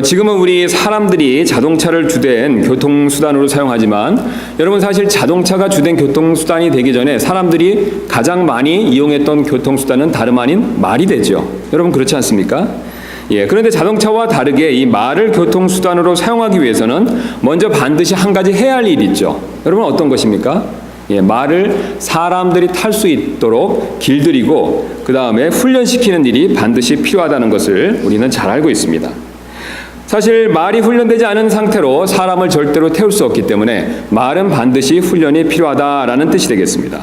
지금은 우리 사람들이 자동차를 주된 교통수단으로 사용하지만 여러분 사실 자동차가 주된 교통수단이 되기 전에 사람들이 가장 많이 이용했던 교통수단은 다름 아닌 말이 되죠. 여러분 그렇지 않습니까? 그런데 자동차와 다르게 이 말을 교통수단으로 사용하기 위해서는 먼저 반드시 한 가지 해야 할 일이 있죠. 여러분 어떤 것입니까? 말을 사람들이 탈 수 있도록 길들이고 그 다음에 훈련시키는 일이 반드시 필요하다는 것을 우리는 잘 알고 있습니다. 사실 말이 훈련되지 않은 상태로 사람을 절대로 태울 수 없기 때문에 말은 반드시 훈련이 필요하다라는 뜻이 되겠습니다.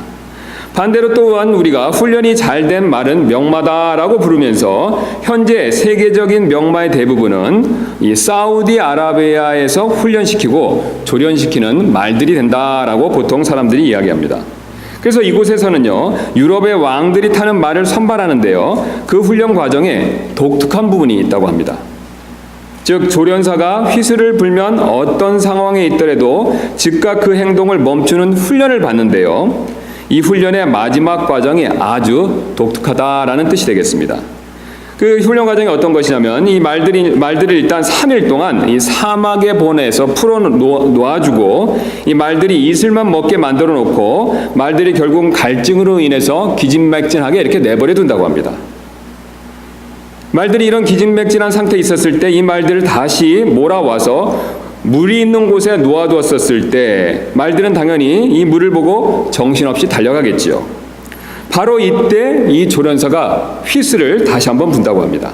반대로 또한 우리가 훈련이 잘 된 말은 명마다라고 부르면서 현재 세계적인 명마의 대부분은 이 사우디아라비아에서 훈련시키고 조련시키는 말들이 된다라고 보통 사람들이 이야기합니다. 그래서 이곳에서는요, 유럽의 왕들이 타는 말을 선발하는데요, 그 훈련 과정에 독특한 부분이 있다고 합니다. 즉 조련사가 휘슬을 불면 어떤 상황에 있더라도 즉각 그 행동을 멈추는 훈련을 받는데요, 이 훈련의 마지막 과정이 아주 독특하다라는 뜻이 되겠습니다. 그 훈련 과정이 어떤 것이냐면 이 말들을 일단 3일 동안 이 사막에 보내서 풀어 놓아주고 이 말들이 이슬만 먹게 만들어 놓고 말들이 결국 갈증으로 인해서 기진맥진하게 이렇게 내버려 둔다고 합니다. 말들이 이런 기진맥진한 상태에 있었을 때 이 말들을 다시 몰아와서 물이 있는 곳에 놓아두었을 때 말들은 당연히 이 물을 보고 정신없이 달려가겠지요. 바로 이때 이 조련사가 휘슬을 다시 한번 분다고 합니다.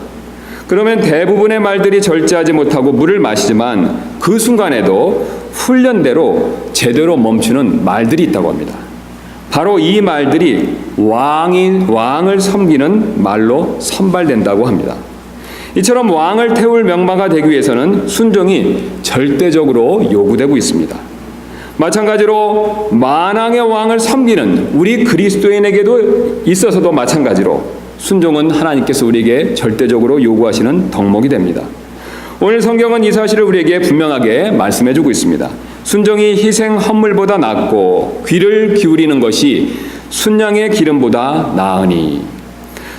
그러면 대부분의 말들이 절제하지 못하고 물을 마시지만 그 순간에도 훈련대로 제대로 멈추는 말들이 있다고 합니다. 바로 이 말들이 왕을 섬기는 말로 선발된다고 합니다. 이처럼 왕을 태울 명마가 되기 위해서는 순종이 절대적으로 요구되고 있습니다. 마찬가지로 만왕의 왕을 섬기는 우리 그리스도인에게도 있어서도 마찬가지로 순종은 하나님께서 우리에게 절대적으로 요구하시는 덕목이 됩니다. 오늘 성경은 이 사실을 우리에게 분명하게 말씀해주고 있습니다. 순종이 희생 헌물보다 낫고 귀를 기울이는 것이 순양의 기름보다 나으니.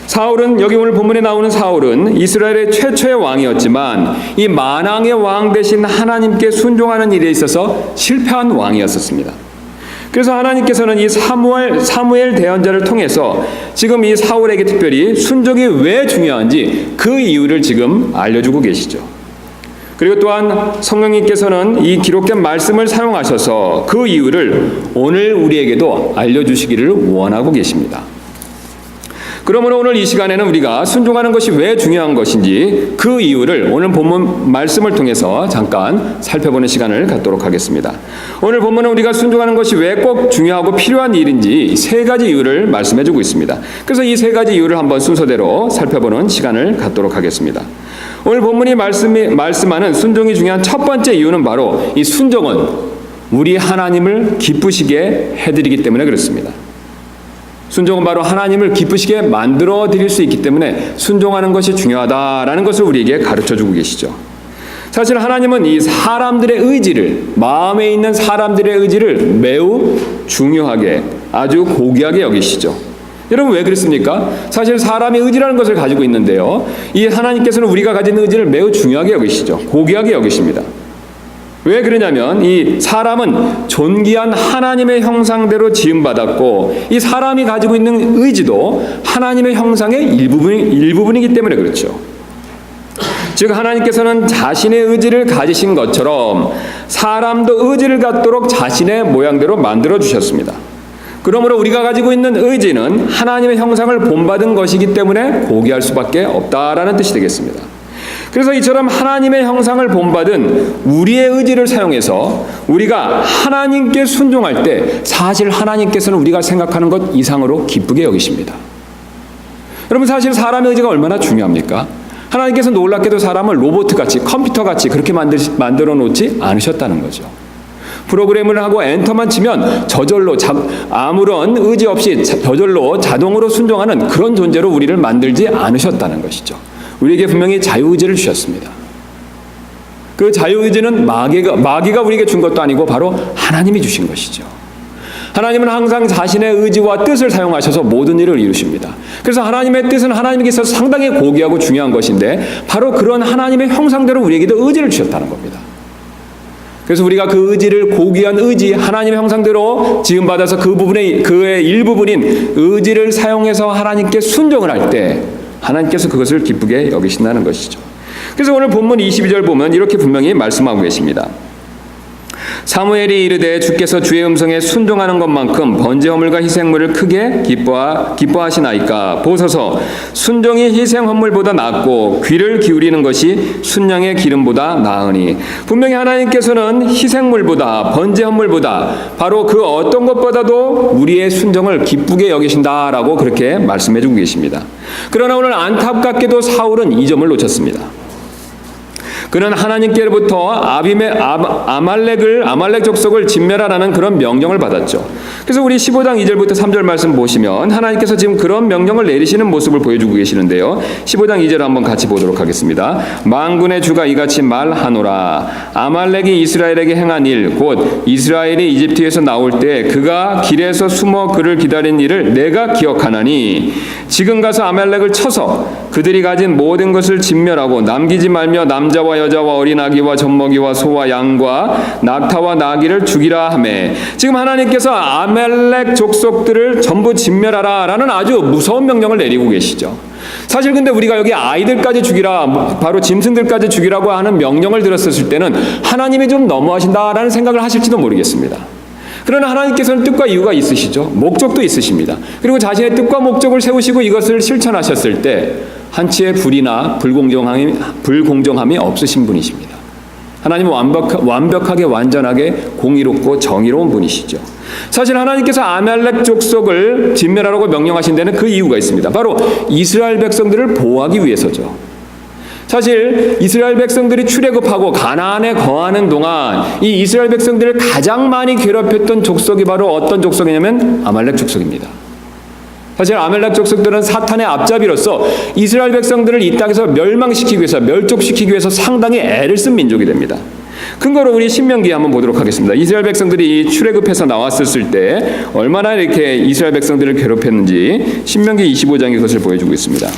사울은 여기 오늘 본문에 나오는 사울은 이스라엘의 최초의 왕이었지만 이 만왕의 왕 대신 하나님께 순종하는 일에 있어서 실패한 왕이었었습니다. 그래서 하나님께서는 이 사무엘 대언자를 통해서 지금 이 사울에게 특별히 순종이 왜 중요한지 그 이유를 지금 알려주고 계시죠. 그리고 또한 성령님께서는 이 기록된 말씀을 사용하셔서 그 이유를 오늘 우리에게도 알려주시기를 원하고 계십니다. 그러므로 오늘 이 시간에는 우리가 순종하는 것이 왜 중요한 것인지 그 이유를 오늘 본문 말씀을 통해서 잠깐 살펴보는 시간을 갖도록 하겠습니다. 오늘 본문은 우리가 순종하는 것이 왜 꼭 중요하고 필요한 일인지 세 가지 이유를 말씀해주고 있습니다. 그래서 이 세 가지 이유를 한번 순서대로 살펴보는 시간을 갖도록 하겠습니다. 오늘 본문이 말씀하는 순종이 중요한 첫 번째 이유는 바로 이 순종은 우리 하나님을 기쁘시게 해드리기 때문에 그렇습니다. 순종은 바로 하나님을 기쁘시게 만들어 드릴 수 있기 때문에 순종하는 것이 중요하다라는 것을 우리에게 가르쳐주고 계시죠. 사실 하나님은 이 사람들의 의지를, 마음에 있는 사람들의 의지를 매우 중요하게, 아주 고귀하게 여기시죠. 여러분 왜 그렇습니까? 사실 사람이 의지라는 것을 가지고 있는데요, 이 하나님께서는 우리가 가진 의지를 매우 중요하게 여기시죠. 고귀하게 여기십니다. 왜 그러냐면 이 사람은 존귀한 하나님의 형상대로 지음받았고 이 사람이 가지고 있는 의지도 하나님의 형상의 일부분이기 때문에 그렇죠. 즉 하나님께서는 자신의 의지를 가지신 것처럼 사람도 의지를 갖도록 자신의 모양대로 만들어 주셨습니다. 그러므로 우리가 가지고 있는 의지는 하나님의 형상을 본받은 것이기 때문에 고귀할 수밖에 없다라는 뜻이 되겠습니다. 그래서 이처럼 하나님의 형상을 본받은 우리의 의지를 사용해서 우리가 하나님께 순종할 때 사실 하나님께서는 우리가 생각하는 것 이상으로 기쁘게 여기십니다. 여러분 사실 사람의 의지가 얼마나 중요합니까? 하나님께서 놀랍게도 사람을 로봇같이 컴퓨터같이 그렇게 만들어 놓지 않으셨다는 거죠. 프로그램을 하고 엔터만 치면 저절로 아무런 의지 없이 저절로 자동으로 순종하는 그런 존재로 우리를 만들지 않으셨다는 것이죠. 우리에게 분명히 자유의지를 주셨습니다. 그 자유의지는 마귀가 우리에게 준 것도 아니고 바로 하나님이 주신 것이죠. 하나님은 항상 자신의 의지와 뜻을 사용하셔서 모든 일을 이루십니다. 그래서 하나님의 뜻은 하나님께 있어서 상당히 고귀하고 중요한 것인데 바로 그런 하나님의 형상대로 우리에게도 의지를 주셨다는 겁니다. 그래서 우리가 그 의지를 고귀한 의지, 하나님의 형상대로 지음받아서 그 부분의 그의 일부분인 의지를 사용해서 하나님께 순종을 할 때 하나님께서 그것을 기쁘게 여기신다는 것이죠. 그래서 오늘 본문 22절 보면 이렇게 분명히 말씀하고 계십니다. 사무엘이 이르되 주께서 주의 음성에 순종하는 것만큼 번제 허물과 희생물을 크게 기뻐하시나이까. 보소서 순종이 희생 헌물보다 낫고 귀를 기울이는 것이 순양의 기름보다 나으니. 분명히 하나님께서는 희생물보다 번제 헌물보다 바로 그 어떤 것보다도 우리의 순종을 기쁘게 여기신다라고 그렇게 말씀해주고 계십니다. 그러나 오늘 안타깝게도 사울은 이 점을 놓쳤습니다. 그는 하나님께로부터 아말렉 족속을 진멸하라는 그런 명령을 받았죠. 그래서 우리 15장 2절부터 3절 말씀 보시면 하나님께서 지금 그런 명령을 내리시는 모습을 보여주고 계시는데요. 15장 2절 한번 같이 보도록 하겠습니다. 만군의 주가 이같이 말하노라. 아말렉이 이스라엘에게 행한 일, 곧 이스라엘이 이집트에서 나올 때 그가 길에서 숨어 그를 기다린 일을 내가 기억하나니 지금 가서 아말렉을 쳐서 그들이 가진 모든 것을 진멸하고 남기지 말며 남자와 여자와 어린아기와 젖먹이와 소와 양과 낙타와 나귀를 죽이라 하매. 지금 하나님께서 아말렉 족속들을 전부 진멸하라라는 아주 무서운 명령을 내리고 계시죠. 사실 근데 우리가 여기 아이들까지 죽이라, 바로 짐승들까지 죽이라고 하는 명령을 들었을 때는 하나님이 좀 너무하신다라는 생각을 하실지도 모르겠습니다. 그러나 하나님께서는 뜻과 이유가 있으시죠. 목적도 있으십니다. 그리고 자신의 뜻과 목적을 세우시고 이것을 실천하셨을 때 한치의 불이나 불공정함이 없으신 분이십니다. 하나님은 완벽하게 완전하게 공의롭고 정의로운 분이시죠. 사실 하나님께서 아말렉 족속을 진멸하라고 명령하신 데는 그 이유가 있습니다. 바로 이스라엘 백성들을 보호하기 위해서죠. 사실 이스라엘 백성들이 출애굽하고 가나안에 거하는 동안 이 이스라엘 백성들을 가장 많이 괴롭혔던 족속이 바로 어떤 족속이냐면 아말렉 족속입니다. 사실 아말렉 족속들은 사탄의 앞잡이로서 이스라엘 백성들을 이 땅에서 멸망시키기 위해서, 멸족시키기 위해서 상당히 애를 쓴 민족이 됩니다. 근거로 우리 신명기에 한번 보도록 하겠습니다. 이스라엘 백성들이 출애굽해서 나왔을 때 얼마나 이렇게 이스라엘 백성들을 괴롭혔는지 신명기 25장이 그것을 보여주고 있습니다.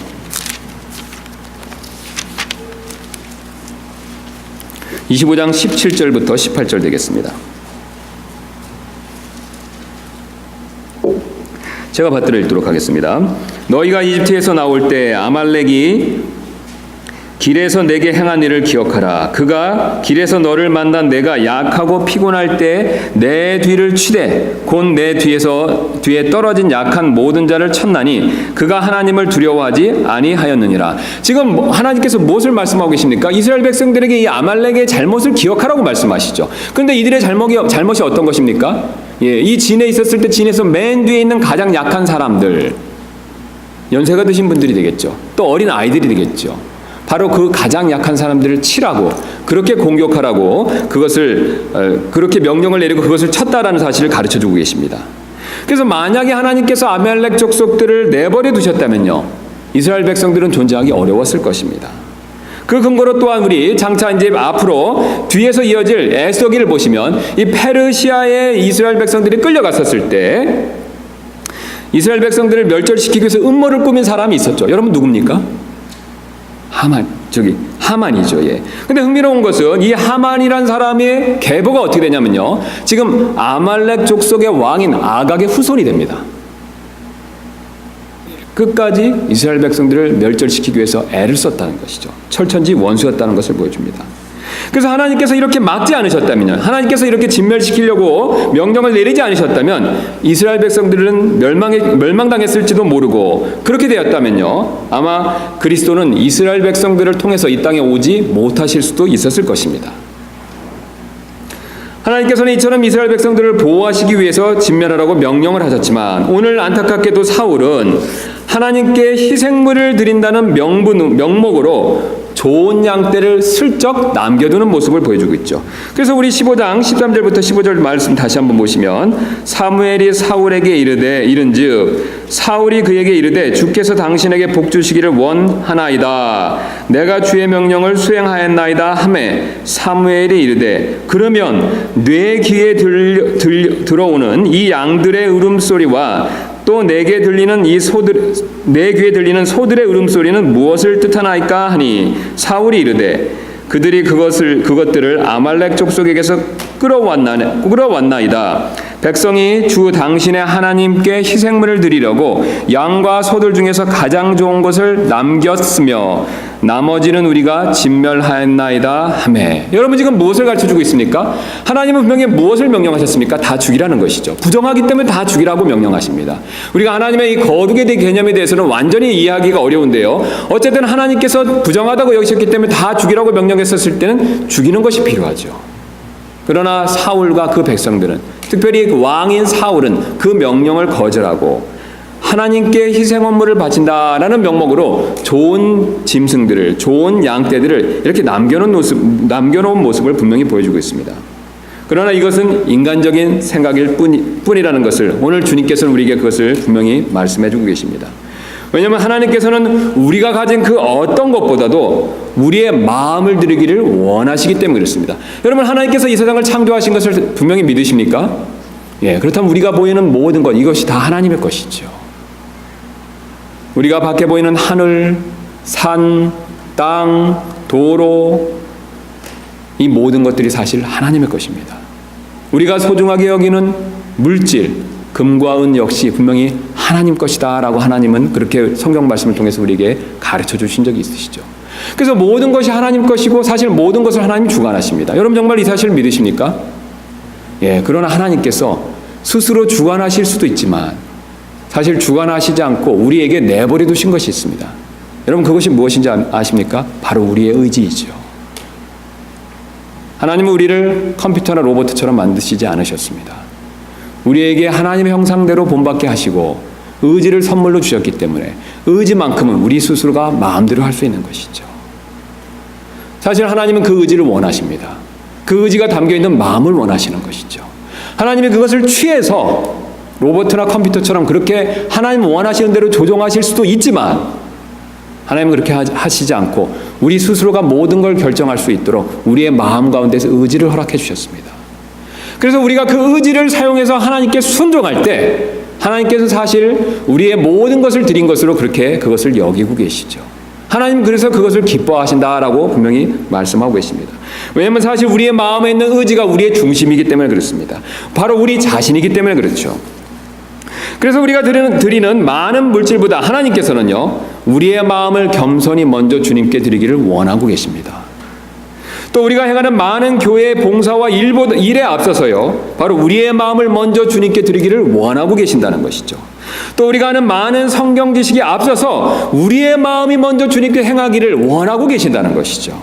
25장 17절부터 18절 되겠습니다. 제가 받들어 읽도록 하겠습니다. 너희가 이집트에서 나올 때 아말렉이 길에서 내게 행한 일을 기억하라. 그가 길에서 너를 만난 내가 약하고 피곤할 때 내 뒤를 치되 곧 내 뒤에 떨어진 약한 모든 자를 쳤나니 그가 하나님을 두려워하지 아니하였느니라. 지금 하나님께서 무엇을 말씀하고 계십니까? 이스라엘 백성들에게 이 아말렉의 잘못을 기억하라고 말씀하시죠. 그런데 이들의 잘못이 어떤 것입니까? 이 진에 있었을 때 진에서 맨 뒤에 있는 가장 약한 사람들, 연세가 드신 분들이 되겠죠. 또 어린 아이들이 되겠죠. 바로 그 가장 약한 사람들을 치라고, 그렇게 공격하라고 그렇게 명령을 내리고 그것을 쳤다라는 사실을 가르쳐주고 계십니다. 그래서 만약에 하나님께서 아말렉 족속들을 내버려 두셨다면요, 이스라엘 백성들은 존재하기 어려웠을 것입니다. 그 근거로 또한 우리 장차 이제 앞으로 뒤에서 이어질 에스더기를 보시면 이 페르시아의 이스라엘 백성들이 끌려갔었을 때 이스라엘 백성들을 멸절시키기 위해서 음모를 꾸민 사람이 있었죠. 여러분 누굽니까? 하만이죠. 근데 흥미로운 것은 이 하만이란 사람의 계보가 어떻게 되냐면요, 지금 아말렉 족속의 왕인 아각의 후손이 됩니다. 끝까지 이스라엘 백성들을 멸절시키기 위해서 애를 썼다는 것이죠. 철천지 원수였다는 것을 보여줍니다. 그래서 하나님께서 이렇게 막지 않으셨다면, 하나님께서 이렇게 진멸시키려고 명령을 내리지 않으셨다면 이스라엘 백성들은 멸망당했을지도 모르고, 그렇게 되었다면요 아마 그리스도는 이스라엘 백성들을 통해서 이 땅에 오지 못하실 수도 있었을 것입니다. 하나님께서는 이처럼 이스라엘 백성들을 보호하시기 위해서 진멸하라고 명령을 하셨지만, 오늘 안타깝게도 사울은 하나님께 희생물을 드린다는 명목으로 좋은 양떼를 슬쩍 남겨두는 모습을 보여주고 있죠. 그래서 우리 15장 13절부터 15절 말씀 다시 한번 보시면 사무엘이 사울에게 이른즉 사울이 그에게 이르되 주께서 당신에게 복 주시기를 원하나이다. 내가 주의 명령을 수행하였나이다 하매 사무엘이 이르되 그러면 내 귀에 들어오는 이 양들의 울음소리와 또 내 귀에 들리는 소들의 울음소리는 무엇을 뜻하나이까 하니 사울이 이르되 그들이 그것들을 아말렉 족속에게서 끌어왔나이다. 백성이 주 당신의 하나님께 희생물을 드리려고 양과 소들 중에서 가장 좋은 것을 남겼으며 나머지는 우리가 진멸하였나이다 하매. 여러분 지금 무엇을 가르쳐주고 있습니까? 하나님은 분명히 무엇을 명령하셨습니까? 다 죽이라는 것이죠. 부정하기 때문에 다 죽이라고 명령하십니다. 우리가 하나님의 이 거룩의 개념에 대해서는 완전히 이해하기가 어려운데요. 어쨌든 하나님께서 부정하다고 여기셨기 때문에 다 죽이라고 명령했었을 때는 죽이는 것이 필요하죠. 그러나 사울과 그 백성들은, 특별히 왕인 사울은 그 명령을 거절하고 하나님께 희생원물을 바친다라는 명목으로 좋은 짐승들을, 좋은 양떼들을 이렇게 남겨놓은 모습을 분명히 보여주고 있습니다. 그러나 이것은 인간적인 생각일 뿐이라는 것을 오늘 주님께서는 우리에게 그것을 분명히 말씀해주고 계십니다. 왜냐하면 하나님께서는 우리가 가진 그 어떤 것보다도 우리의 마음을 드리기를 원하시기 때문에 그렇습니다. 여러분 하나님께서 이 세상을 창조하신 것을 분명히 믿으십니까? 예, 그렇다면 우리가 보이는 모든 것 이것이 다 하나님의 것이죠. 우리가 밖에 보이는 하늘, 산, 땅, 도로 이 모든 것들이 사실 하나님의 것입니다. 우리가 소중하게 여기는 물질, 금과 은 역시 분명히 하나님 것이다 라고 하나님은 그렇게 성경 말씀을 통해서 우리에게 가르쳐 주신 적이 있으시죠. 그래서 모든 것이 하나님 것이고 사실 모든 것을 하나님이 주관하십니다. 여러분 정말 이 사실을 믿으십니까? 예, 그러나 하나님께서 스스로 주관하실 수도 있지만 사실 주관하시지 않고 우리에게 내버려 두신 것이 있습니다. 여러분 그것이 무엇인지 아십니까? 바로 우리의 의지이죠. 하나님은 우리를 컴퓨터나 로봇처럼 만드시지 않으셨습니다. 우리에게 하나님의 형상대로 본받게 하시고 의지를 선물로 주셨기 때문에 의지만큼은 우리 스스로가 마음대로 할 수 있는 것이죠. 사실 하나님은 그 의지를 원하십니다. 그 의지가 담겨있는 마음을 원하시는 것이죠. 하나님이 그것을 취해서 로봇이나 컴퓨터처럼 그렇게 하나님 원하시는 대로 조종하실 수도 있지만 하나님은 그렇게 하시지 않고 우리 스스로가 모든 걸 결정할 수 있도록 우리의 마음 가운데서 의지를 허락해 주셨습니다. 그래서 우리가 그 의지를 사용해서 하나님께 순종할 때 하나님께서 사실 우리의 모든 것을 드린 것으로 그렇게 그것을 여기고 계시죠. 하나님 그래서 그것을 기뻐하신다라고 분명히 말씀하고 계십니다. 왜냐하면 사실 우리의 마음에 있는 의지가 우리의 중심이기 때문에 그렇습니다. 바로 우리 자신이기 때문에 그렇죠. 그래서 우리가 드리는 많은 물질보다 하나님께서는요 우리의 마음을 겸손히 먼저 주님께 드리기를 원하고 계십니다. 또 우리가 행하는 많은 교회의 봉사와 일에 앞서서요 바로 우리의 마음을 먼저 주님께 드리기를 원하고 계신다는 것이죠. 또 우리가 하는 많은 성경 지식에 앞서서 우리의 마음이 먼저 주님께 행하기를 원하고 계신다는 것이죠.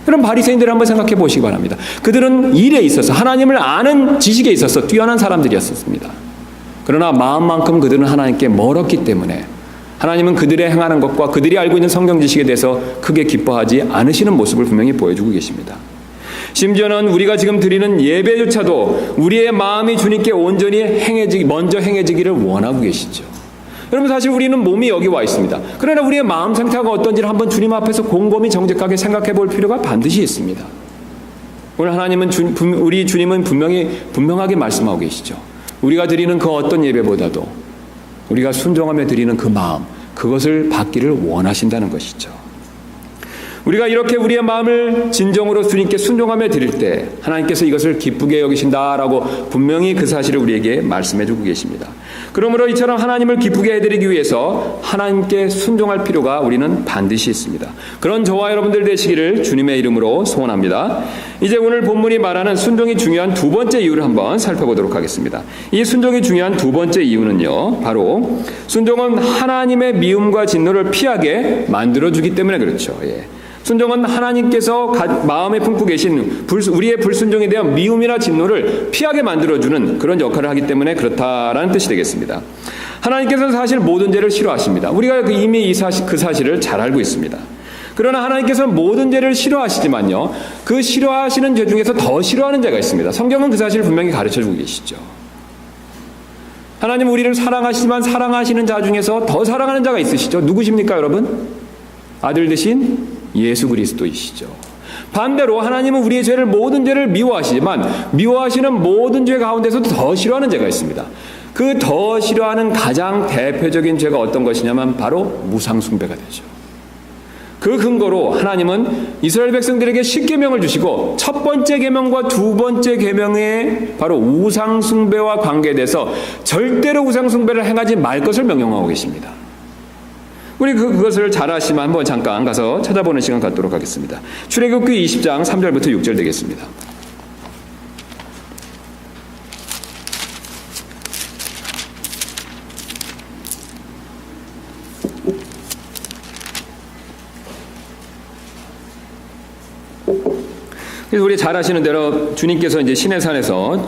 그럼 바리새인들을 한번 생각해 보시기 바랍니다. 그들은 일에 있어서 하나님을 아는 지식에 있어서 뛰어난 사람들이었습니다. 그러나 마음만큼 그들은 하나님께 멀었기 때문에 하나님은 그들의 행하는 것과 그들이 알고 있는 성경 지식에 대해서 크게 기뻐하지 않으시는 모습을 분명히 보여주고 계십니다. 심지어는 우리가 지금 드리는 예배조차도 우리의 마음이 주님께 온전히 먼저 행해지기를 원하고 계시죠. 여러분 사실 우리는 몸이 여기 와 있습니다. 그러나 우리의 마음 상태가 어떤지를 한번 주님 앞에서 곰곰이 정직하게 생각해 볼 필요가 반드시 있습니다. 오늘 하나님은 우리 주님은 분명하게 말씀하고 계시죠. 우리가 드리는 그 어떤 예배보다도 우리가 순종하며 드리는 그 마음, 그것을 받기를 원하신다는 것이죠. 우리가 이렇게 우리의 마음을 진정으로 주님께 순종하며 드릴 때 하나님께서 이것을 기쁘게 여기신다라고 분명히 그 사실을 우리에게 말씀해 주고 계십니다. 그러므로 이처럼 하나님을 기쁘게 해드리기 위해서 하나님께 순종할 필요가 우리는 반드시 있습니다. 그런 저와 여러분들 되시기를 주님의 이름으로 소원합니다. 이제 오늘 본문이 말하는 순종이 중요한 두 번째 이유를 한번 살펴보도록 하겠습니다. 이 순종이 중요한 두 번째 이유는요, 바로 순종은 하나님의 미움과 진노를 피하게 만들어주기 때문에 그렇죠. 예. 순종은 하나님께서 마음에 품고 계신 우리의 불순종에 대한 미움이나 진노를 피하게 만들어주는 그런 역할을 하기 때문에 그렇다라는 뜻이 되겠습니다. 하나님께서는 사실 모든 죄를 싫어하십니다. 우리가 이미 그 사실을 잘 알고 있습니다. 그러나 하나님께서는 모든 죄를 싫어하시지만요, 그 싫어하시는 죄 중에서 더 싫어하는 죄가 있습니다. 성경은 그 사실을 분명히 가르쳐주고 계시죠. 하나님 우리를 사랑하시지만 사랑하시는 자 중에서 더 사랑하는 자가 있으시죠. 누구십니까, 여러분? 아들 되신 예수 그리스도이시죠. 반대로 하나님은 우리의 죄를, 모든 죄를 미워하시지만 미워하시는 모든 죄 가운데서도 더 싫어하는 죄가 있습니다. 그 더 싫어하는 가장 대표적인 죄가 어떤 것이냐면 바로 우상숭배가 되죠. 그 근거로 하나님은 이스라엘 백성들에게 10계명을 주시고 첫 번째 계명과 두 번째 계명에 바로 우상숭배와 관계돼서 절대로 우상숭배를 행하지 말 것을 명령하고 계십니다. 우리 그것을 잘 아시면 한번 잠깐 가서 찾아보는 시간 갖도록 하겠습니다. 출애굽기 20장 3절부터 6절 되겠습니다. 그래서 우리 잘 아시는 대로 주님께서 이제 시내산에서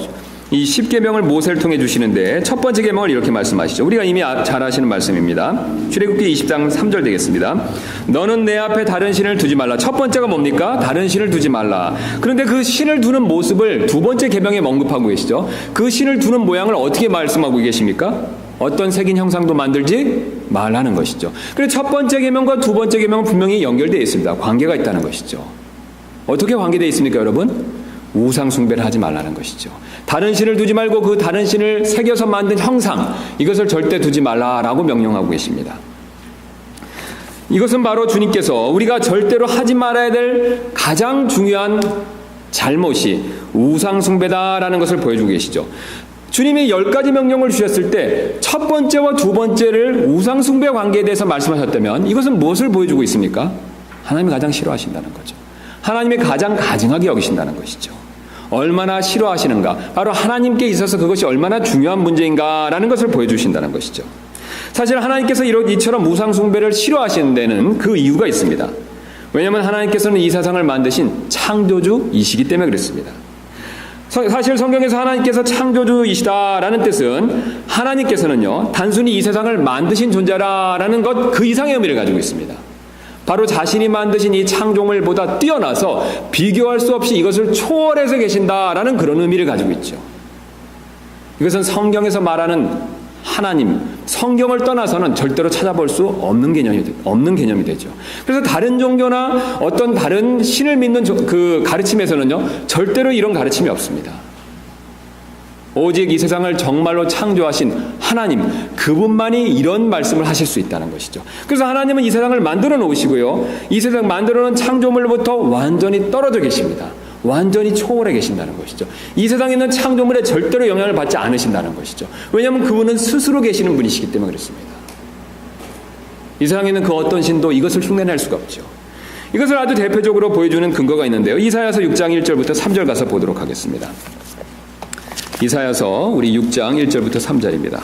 이 10계명을 모세를 통해 주시는데 첫 번째 계명을 이렇게 말씀하시죠. 우리가 이미 잘 아시는 말씀입니다. 출애굽기 20장 3절 되겠습니다. 너는 내 앞에 다른 신을 두지 말라. 첫 번째가 뭡니까? 다른 신을 두지 말라. 그런데 그 신을 두는 모습을 두 번째 계명에 언급하고 계시죠. 그 신을 두는 모양을 어떻게 말씀하고 계십니까? 어떤 색인 형상도 만들지 말라는 것이죠. 그래서 첫 번째 계명과 두 번째 계명은 분명히 연결되어 있습니다. 관계가 있다는 것이죠. 어떻게 관계되어 있습니까, 여러분? 우상 숭배를 하지 말라는 것이죠. 다른 신을 두지 말고 그 다른 신을 새겨서 만든 형상, 이것을 절대 두지 말라라고 명령하고 계십니다. 이것은 바로 주님께서 우리가 절대로 하지 말아야 될 가장 중요한 잘못이 우상 숭배다라는 것을 보여주고 계시죠. 주님이 10가지 명령을 주셨을 때 첫 번째와 두 번째를 우상 숭배 관계에 대해서 말씀하셨다면 이것은 무엇을 보여주고 있습니까? 하나님이 가장 싫어하신다는 거죠. 하나님이 가장 가증하게 여기신다는 것이죠. 얼마나 싫어하시는가, 바로 하나님께 있어서 그것이 얼마나 중요한 문제인가라는 것을 보여주신다는 것이죠. 사실 하나님께서 이처럼 우상 숭배를 싫어하시는 데는 그 이유가 있습니다. 왜냐하면 하나님께서는 이 세상을 만드신 창조주이시기 때문에 그렇습니다. 사실 성경에서 하나님께서 창조주이시다라는 뜻은 하나님께서는요, 단순히 이 세상을 만드신 존재라는 것 그 이상의 의미를 가지고 있습니다. 바로 자신이 만드신 이 창조물보다 뛰어나서 비교할 수 없이 이것을 초월해서 계신다라는 그런 의미를 가지고 있죠. 이것은 성경에서 말하는 하나님, 성경을 떠나서는 절대로 찾아볼 수 없는 개념이 되죠. 그래서 다른 종교나 어떤 다른 신을 믿는 그 가르침에서는요, 절대로 이런 가르침이 없습니다. 오직 이 세상을 정말로 창조하신 하나님, 그분만이 이런 말씀을 하실 수 있다는 것이죠. 그래서 하나님은 이 세상을 만들어 놓으시고요, 이 세상 만들어 놓은 창조물로부터 완전히 떨어져 계십니다. 완전히 초월해 계신다는 것이죠. 이 세상에 있는 창조물에 절대로 영향을 받지 않으신다는 것이죠. 왜냐하면 그분은 스스로 계시는 분이시기 때문에 그렇습니다. 이 세상에 있는 그 어떤 신도 이것을 흉내낼 수가 없죠. 이것을 아주 대표적으로 보여주는 근거가 있는데요. 이사야서 6장 1절부터 3절 가서 보도록 하겠습니다. 이사야서 우리 6장 1절부터 3절입니다.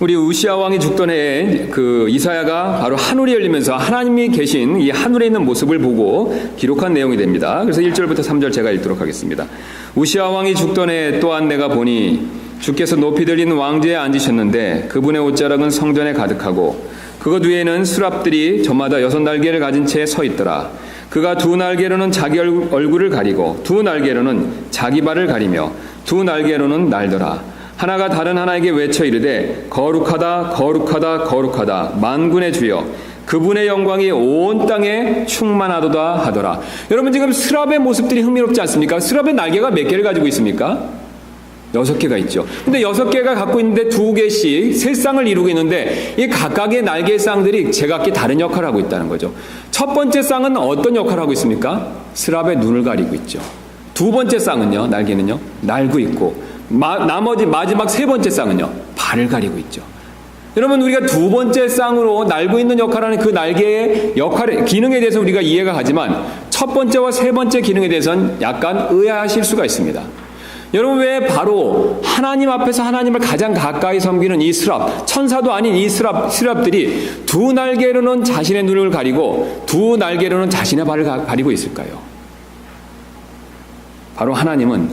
우리 우시아 왕이 죽던 해에 그 이사야가 바로 하늘이 열리면서 하나님이 계신 이 하늘에 있는 모습을 보고 기록한 내용이 됩니다. 그래서 1절부터 3절 제가 읽도록 하겠습니다. 우시아 왕이 죽던 해에 또한 내가 보니 주께서 높이 들린 왕좌에 앉으셨는데 그분의 옷자락은 성전에 가득하고 그것 위에는 수랍들이 저마다 6날개를 가진 채 서 있더라. 그가 두 날개로는 자기 얼굴을 가리고 두 날개로는 자기 발을 가리며 두 날개로는 날더라. 하나가 다른 하나에게 외쳐 이르되 거룩하다 거룩하다 거룩하다 만군의 주여 그분의 영광이 온 땅에 충만하도다 하더라. 여러분 지금 스랍의 모습들이 흥미롭지 않습니까? 스랍의 날개가 몇 개를 가지고 있습니까? 6개가 있죠. 근데 6개가 갖고 있는데 2개씩 세 쌍을 이루고 있는데 이 각각의 날개의 쌍들이 제각기 다른 역할을 하고 있다는 거죠. 첫 번째 쌍은 어떤 역할을 하고 있습니까? 스랍의 눈을 가리고 있죠. 두 번째 쌍은요, 날개는요, 날고 있고 나머지 마지막 세 번째 쌍은요, 발을 가리고 있죠. 여러분 우리가 두 번째 쌍으로 날고 있는 역할하는 그 날개의 기능에 대해서 우리가 이해가 가지만 첫 번째와 세 번째 기능에 대해서는 약간 의아하실 수가 있습니다. 여러분 왜 바로 하나님 앞에서 하나님을 가장 가까이 섬기는 이 스랍, 천사도 아닌 이 스랍들이 두 날개로는 자신의 눈을 가리고 두 날개로는 자신의 발을 가리고 있을까요? 바로 하나님은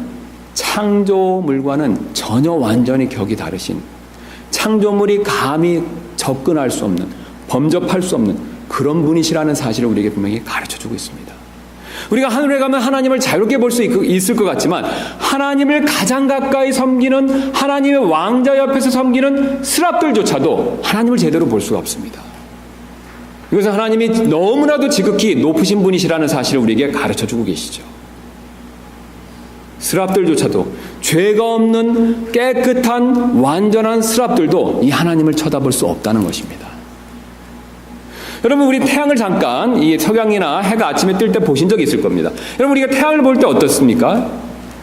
창조물과는 전혀 완전히 격이 다르신, 창조물이 감히 접근할 수 없는, 범접할 수 없는 그런 분이시라는 사실을 우리에게 분명히 가르쳐주고 있습니다. 우리가 하늘에 가면 하나님을 자유롭게 볼 수 있을 것 같지만 하나님을 가장 가까이 섬기는, 하나님의 왕자 옆에서 섬기는 스랍들조차도 하나님을 제대로 볼 수가 없습니다. 이것은 하나님이 너무나도 지극히 높으신 분이시라는 사실을 우리에게 가르쳐주고 계시죠. 스랍들조차도, 죄가 없는 깨끗한 완전한 스랍들도 이 하나님을 쳐다볼 수 없다는 것입니다. 여러분, 우리 태양을 잠깐 이 석양이나 해가 아침에 뜰 때 보신 적이 있을 겁니다. 여러분, 우리가 태양을 볼 때 어떻습니까?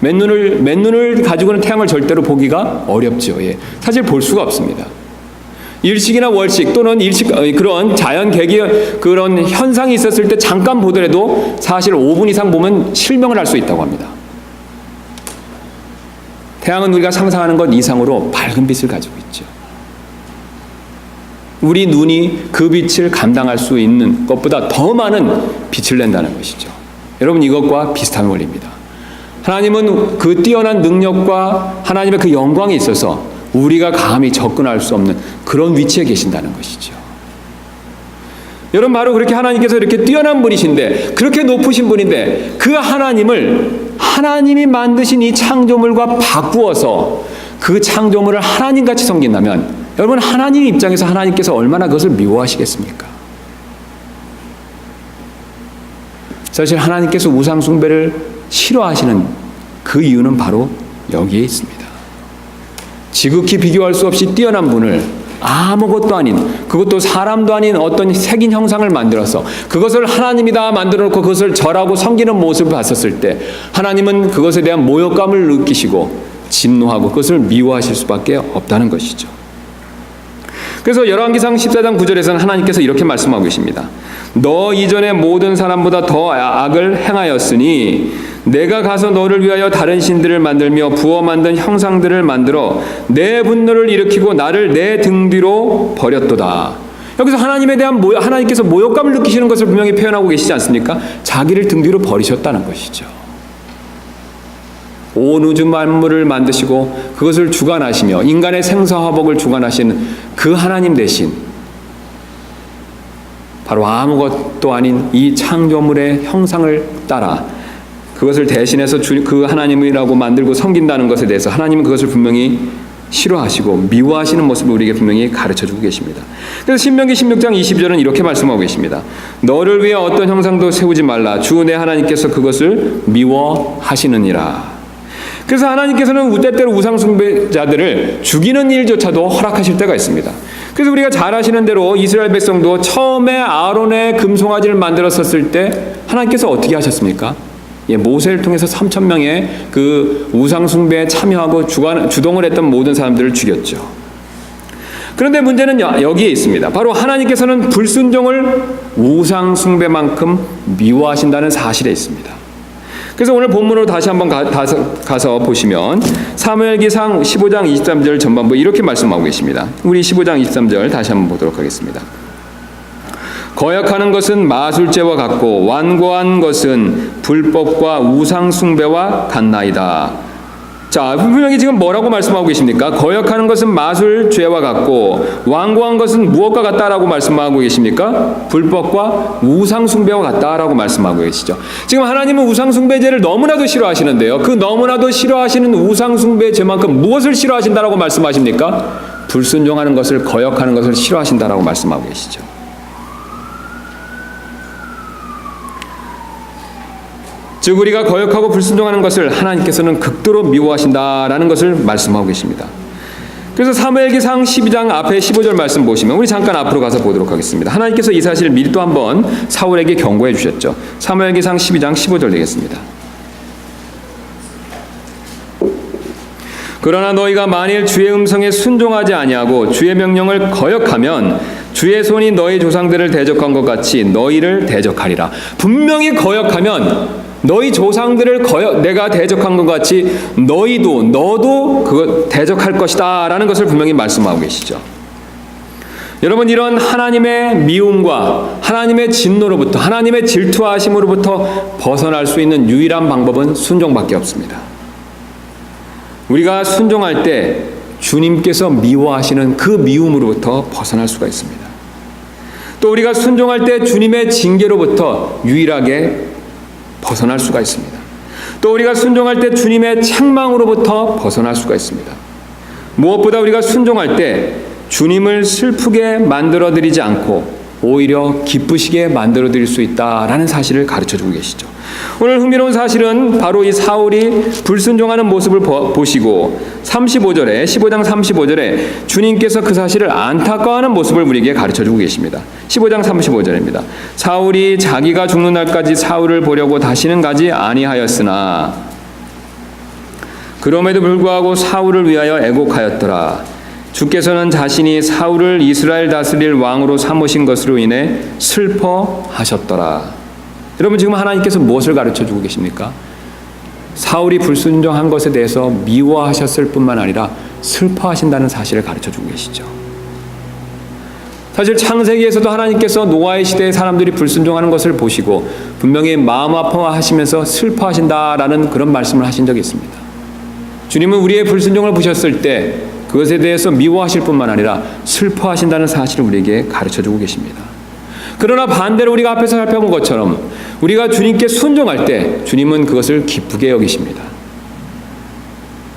맨눈을 가지고는 태양을 절대로 보기가 어렵죠. 예. 사실 볼 수가 없습니다. 일식이나 월식 또는 그런 자연 계기 그런 현상이 있었을 때 잠깐 보더라도 사실 5분 이상 보면 실명을 할 수 있다고 합니다. 태양은 우리가 상상하는 것 이상으로 밝은 빛을 가지고 있죠. 우리 눈이 그 빛을 감당할 수 있는 것보다 더 많은 빛을 낸다는 것이죠. 여러분, 이것과 비슷한 원리입니다. 하나님은 그 뛰어난 능력과 하나님의 그 영광에 있어서 우리가 감히 접근할 수 없는 그런 위치에 계신다는 것이죠. 여러분, 바로 그렇게 하나님께서 이렇게 뛰어난 분이신데, 그렇게 높으신 분인데, 그 하나님을 하나님이 만드신 이 창조물과 바꾸어서 그 창조물을 하나님같이 섬긴다면, 여러분, 하나님 입장에서 하나님께서 얼마나 그것을 미워하시겠습니까? 사실 하나님께서 우상 숭배를 싫어하시는 그 이유는 바로 여기에 있습니다. 지극히 비교할 수 없이 뛰어난 분을 아무것도 아닌, 그것도 사람도 아닌 어떤 색인 형상을 만들어서 그것을 하나님이다 만들어 놓고 그것을 절하고 섬기는 모습을 봤었을 때 하나님은 그것에 대한 모욕감을 느끼시고 진노하고 그것을 미워하실 수밖에 없다는 것이죠. 그래서 열왕기상 14장 9절에서는 하나님께서 이렇게 말씀하고 계십니다. 너 이전에 모든 사람보다 더 악을 행하였으니 내가 가서 너를 위하여 다른 신들을 만들며 부어 만든 형상들을 만들어 내 분노를 일으키고 나를 내 등 뒤로 버렸도다. 여기서 하나님에 대한 하나님께서 모욕감을 느끼시는 것을 분명히 표현하고 계시지 않습니까? 자기를 등 뒤로 버리셨다는 것이죠. 온 우주 만물을 만드시고 그것을 주관하시며 인간의 생사화복을 주관하시는 그 하나님 대신 바로 아무것도 아닌 이 창조물의 형상을 따라 그것을 대신해서 그 하나님이라고 만들고 섬긴다는 것에 대해서 하나님은 그것을 분명히 싫어하시고 미워하시는 모습을 우리에게 분명히 가르쳐주고 계십니다. 그래서 신명기 16장 22절은 이렇게 말씀하고 계십니다. 너를 위해 어떤 형상도 세우지 말라. 주 내 하나님께서 그것을 미워하시느니라. 그래서 하나님께서는 때때로 우상숭배자들을 죽이는 일조차도 허락하실 때가 있습니다. 그래서 우리가 잘 아시는 대로 이스라엘 백성도 처음에 아론의 금송아지를 만들었을 때 하나님께서 어떻게 하셨습니까? 모세를 통해서 3,000명의 그 우상숭배에 참여하고 주동을 했던 모든 사람들을 죽였죠. 그런데 문제는 여기에 있습니다. 바로 하나님께서는 불순종을 우상숭배만큼 미워하신다는 사실에 있습니다. 그래서 오늘 본문으로 다시 한번 가서 보시면 사무엘기상 15장 23절 전반부 이렇게 말씀하고 계십니다. 우리 15장 23절 다시 한번 보도록 하겠습니다. 거역하는 것은 마술죄와 같고 완고한 것은 불법과 우상숭배와 같나이다. 자, 분명히 지금 뭐라고 말씀하고 계십니까? 거역하는 것은 마술죄와 같고 완고한 것은 무엇과 같다라고 말씀하고 계십니까? 불법과 우상숭배와 같다라고 말씀하고 계시죠. 지금 하나님은 우상숭배죄를 너무나도 싫어하시는데요. 그 너무나도 싫어하시는 우상숭배죄만큼 무엇을 싫어하신다라고 말씀하십니까? 불순종하는 것을, 거역하는 것을 싫어하신다라고 말씀하고 계시죠. 즉 우리가 거역하고 불순종하는 것을 하나님께서는 극도로 미워하신다라는 것을 말씀하고 계십니다. 그래서 사무엘기상 12장 앞에 15절 말씀 보시면 우리 잠깐 앞으로 가서 보도록 하겠습니다. 하나님께서 이 사실을 미리 또 한번 사울에게 경고해 주셨죠. 사무엘기상 12장 15절 되겠습니다. 그러나 너희가 만일 주의 음성에 순종하지 아니하고 주의 명령을 거역하면 주의 손이 너희 조상들을 대적한 것 같이 너희를 대적하리라. 분명히 거역하면 너희 조상들을 내가 대적한 것 같이 너도 그거 대적할 것이다 라는 것을 분명히 말씀하고 계시죠. 여러분, 이런 하나님의 미움과 하나님의 진노로부터, 하나님의 질투하심으로부터 벗어날 수 있는 유일한 방법은 순종밖에 없습니다. 우리가 순종할 때 주님께서 미워하시는 그 미움으로부터 벗어날 수가 있습니다. 또 우리가 순종할 때 주님의 징계로부터 유일하게 벗어날 수가 있습니다. 또 우리가 순종할 때 주님의 책망으로부터 벗어날 수가 있습니다. 무엇보다 우리가 순종할 때 주님을 슬프게 만들어드리지 않고 오히려 기쁘시게 만들어드릴 수 있다라는 사실을 가르쳐주고 계시죠. 오늘 흥미로운 사실은 바로 이 사울이 불순종하는 모습을 보시고 35절에 15장 35절에 주님께서 그 사실을 안타까워하는 모습을 우리에게 가르쳐주고 계십니다. 15장 35절입니다. 사울이 자기가 죽는 날까지 사울을 보려고 다시는 가지 아니하였으나 그럼에도 불구하고 사울을 위하여 애곡하였더라. 주께서는 자신이 사울을 이스라엘 다스릴 왕으로 삼으신 것으로 인해 슬퍼하셨더라. 여러분, 지금 하나님께서 무엇을 가르쳐주고 계십니까? 사울이 불순종한 것에 대해서 미워하셨을 뿐만 아니라 슬퍼하신다는 사실을 가르쳐주고 계시죠. 사실 창세기에서도 하나님께서 노아의 시대에 사람들이 불순종하는 것을 보시고 분명히 마음 아파하시면서 슬퍼하신다라는 그런 말씀을 하신 적이 있습니다. 주님은 우리의 불순종을 보셨을 때 그것에 대해서 미워하실 뿐만 아니라 슬퍼하신다는 사실을 우리에게 가르쳐주고 계십니다. 그러나 반대로 우리가 앞에서 살펴본 것처럼 우리가 주님께 순종할 때 주님은 그것을 기쁘게 여기십니다.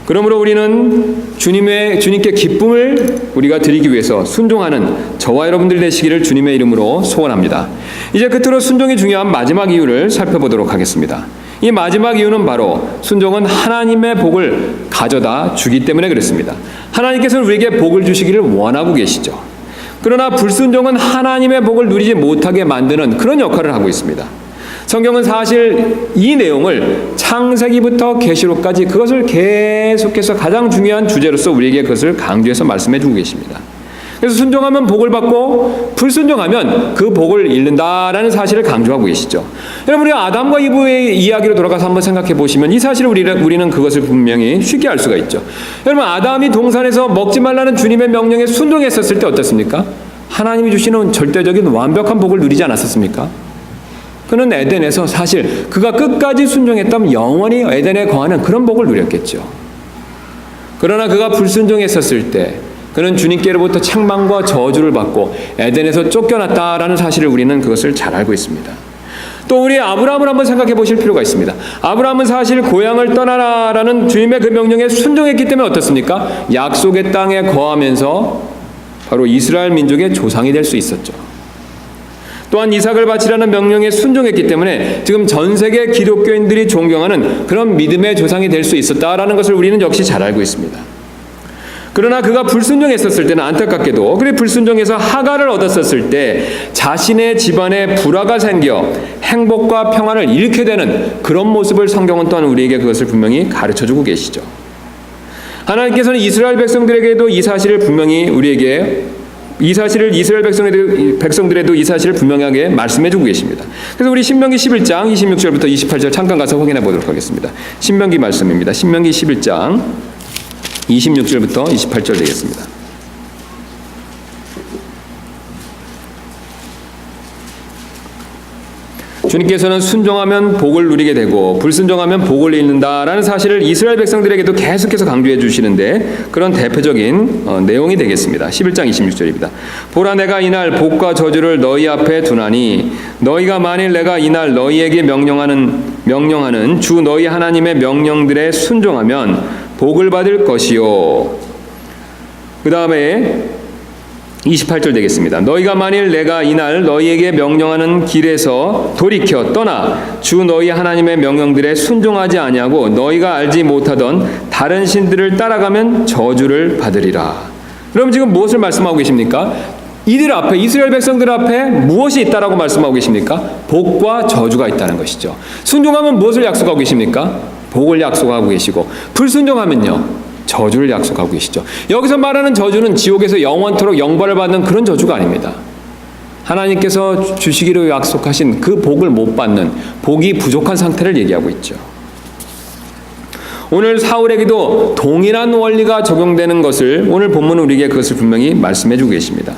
그러므로 우리는 주님께 기쁨을 우리가 드리기 위해서 순종하는 저와 여러분들이 되시기를 주님의 이름으로 소원합니다. 이제 끝으로 순종이 중요한 마지막 이유를 살펴보도록 하겠습니다. 이 마지막 이유는 바로 순종은 하나님의 복을 가져다 주기 때문에 그렇습니다. 하나님께서는 우리에게 복을 주시기를 원하고 계시죠. 그러나 불순종은 하나님의 복을 누리지 못하게 만드는 그런 역할을 하고 있습니다. 성경은 사실 이 내용을 창세기부터 계시록까지 그것을 계속해서 가장 중요한 주제로서 우리에게 그것을 강조해서 말씀해 주고 계십니다. 그래서 순종하면 복을 받고 불순종하면 그 복을 잃는다라는 사실을 강조하고 계시죠. 여러분, 우리 아담과 이브의 이야기로 돌아가서 한번 생각해 보시면 이 사실을 우리는 그것을 분명히 쉽게 알 수가 있죠. 여러분, 아담이 동산에서 먹지 말라는 주님의 명령에 순종했었을 때 어떻습니까? 하나님이 주시는 절대적인 완벽한 복을 누리지 않았었습니까? 그는 에덴에서 사실 그가 끝까지 순종했다면 영원히 에덴에 거하는 그런 복을 누렸겠죠. 그러나 그가 불순종했었을 때 그는 주님께로부터 책망과 저주를 받고 에덴에서 쫓겨났다라는 사실을 우리는 그것을 잘 알고 있습니다. 또 우리 아브라함을 한번 생각해 보실 필요가 있습니다. 아브라함은 사실 고향을 떠나라라는 주님의 그 명령에 순종했기 때문에 어떻습니까? 약속의 땅에 거하면서 바로 이스라엘 민족의 조상이 될 수 있었죠. 또한 이삭을 바치라는 명령에 순종했기 때문에 지금 전 세계 기독교인들이 존경하는 그런 믿음의 조상이 될 수 있었다라는 것을 우리는 역시 잘 알고 있습니다. 그러나 그가 불순종했었을 때는 안타깝게도 그래 불순종해서 하갈을 얻었었을 때 자신의 집안에 불화가 생겨 행복과 평안을 잃게 되는 그런 모습을 성경은 또한 우리에게 그것을 분명히 가르쳐주고 계시죠. 하나님께서는 이스라엘 백성들에게도 이 사실을 분명히 우리에게 이스라엘 백성들에도 이 사실을 분명하게 말씀해주고 계십니다. 그래서 우리 신명기 11장 26절부터 28절 잠깐 가서 확인해 보도록 하겠습니다. 신명기 말씀입니다. 신명기 11장 26절부터 28절 되겠습니다. 주님께서는 순종하면 복을 누리게 되고 불순종하면 복을 잃는다라는 사실을 이스라엘 백성들에게도 계속해서 강조해 주시는데 그런 대표적인 내용이 되겠습니다. 11장 26절입니다. 보라, 내가 이날 복과 저주를 너희 앞에 두나니 너희가 만일 내가 이날 너희에게 명령하는 주 너희 하나님의 명령들에 순종하면 복을 받을 것이요. 그 다음에 28절 되겠습니다. 너희가 만일 내가 이날 너희에게 명령하는 길에서 돌이켜 떠나 주 너희 하나님의 명령들에 순종하지 아니하고 너희가 알지 못하던 다른 신들을 따라가면 저주를 받으리라. 그럼 지금 무엇을 말씀하고 계십니까? 이들 앞에, 이스라엘 백성들 앞에 무엇이 있다라고 말씀하고 계십니까? 복과 저주가 있다는 것이죠. 순종하면 무엇을 약속하고 계십니까? 복을 약속하고 계시고 불순종하면요, 저주를 약속하고 계시죠. 여기서 말하는 저주는 지옥에서 영원토록 영벌을 받는 그런 저주가 아닙니다. 하나님께서 주시기로 약속하신 그 복을 못 받는, 복이 부족한 상태를 얘기하고 있죠. 오늘 사울에게도 동일한 원리가 적용되는 것을 오늘 본문은 우리에게 그것을 분명히 말씀해 주고 계십니다.